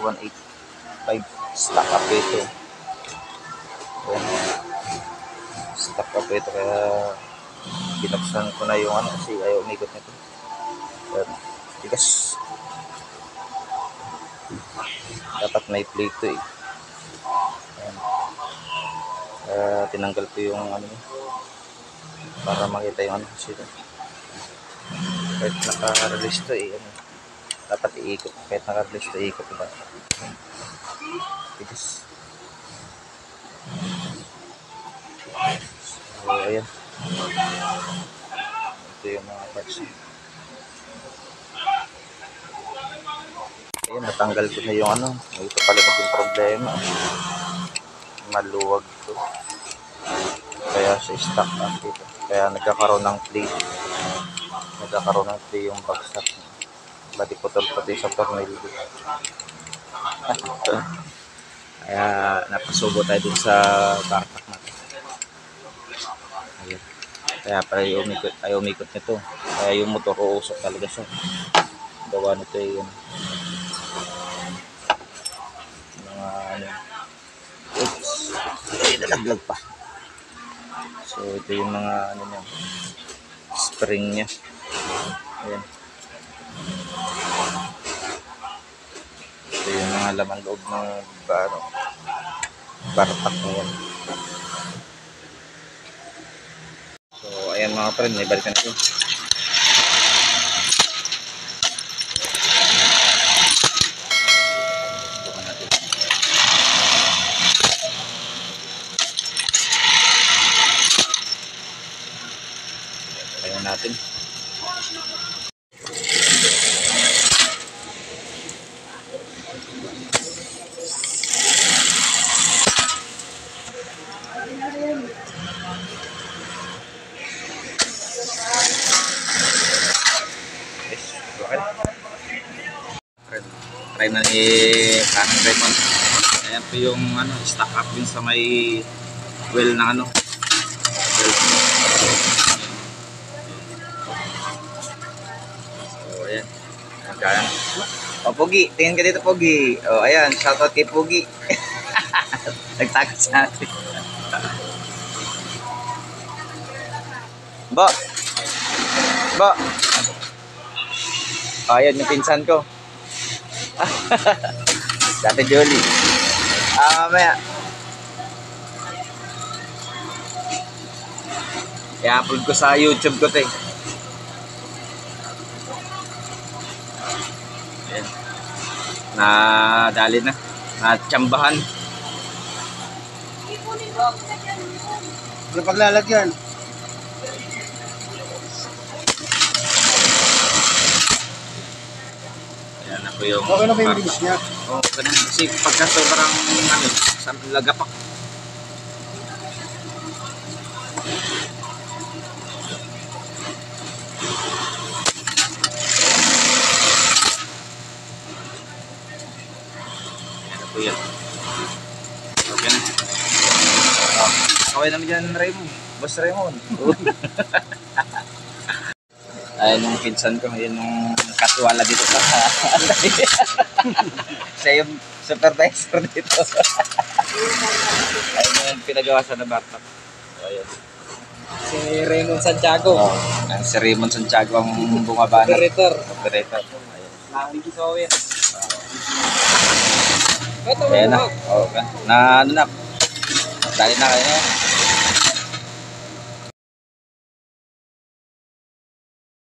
185 stock up ito. Ayan. Stock up ito kaya binuksan ko na yung ano kasi ayaw umikot nito. Ayan. Tigas. Dapat may plate to eh. Ayan. Tinanggal ko yung ano para makita yung ano kasi ito. Kahit naka-release to eh. Ano. Dapat iikot. Kahit naka-release to iikot ba. Tigas. So, ayan. Ito yung mga parts. Ayan, natanggal ko na yung ano. Ito pala naging problema. Maluwag to. Kaya sa stock up dito. Kaya nagkakaroon ng plate. Nagkakaroon ng plate yung bagsak. Badi putol pati sa tornilyo. Kaya napasubo tayo dun sa bartak natin. Ayan. Kaya pala ayaw umikot nito. Kaya yung motor uusok talaga siya. Gawa nito yung mga ano. Oops. Ay, nalaglag pa. So ito yung mga ano niya. Spring niya. Ayan. Ito yung mga laman loob ng bartak na yan. So ayan mga friend, may balikan ko. Ayan natin. Try na ni Kanang Raymond. Ayan po yung ano, stock up din sa may well na ano. So ayan. Ayan. O Pogi, tingin ka dito Pogi. O ayan, shoutout kay Pogi. Nagtakas sa atin. Bo. Ayan yung pinsan ko. Dati Jolie. Mamaya. I-upload ko sa YouTube ko ito eh. Ayan. Nadali na. Natsambahan. Ano paglalagyan? Ayan na po yung... Okay na ba yung bilis niya? Oo, ganun. Kasi pagka sobrang ano, lagapak. Ayan na po yan. Okay na. Okay naman dyan, Raymond. Boss Raymond. Ayan yung pinsan ko, yun yung katwala dito sa siya yung supervisor dito. Ayun yung pinagawa sa Nabartak. Ayan. Si Raymond Santiago. Oh, si Raymond Santiago ang bumaba na. Operator. Thank you so much. Ayan na. Oh, na ano na. Dali na kayo na.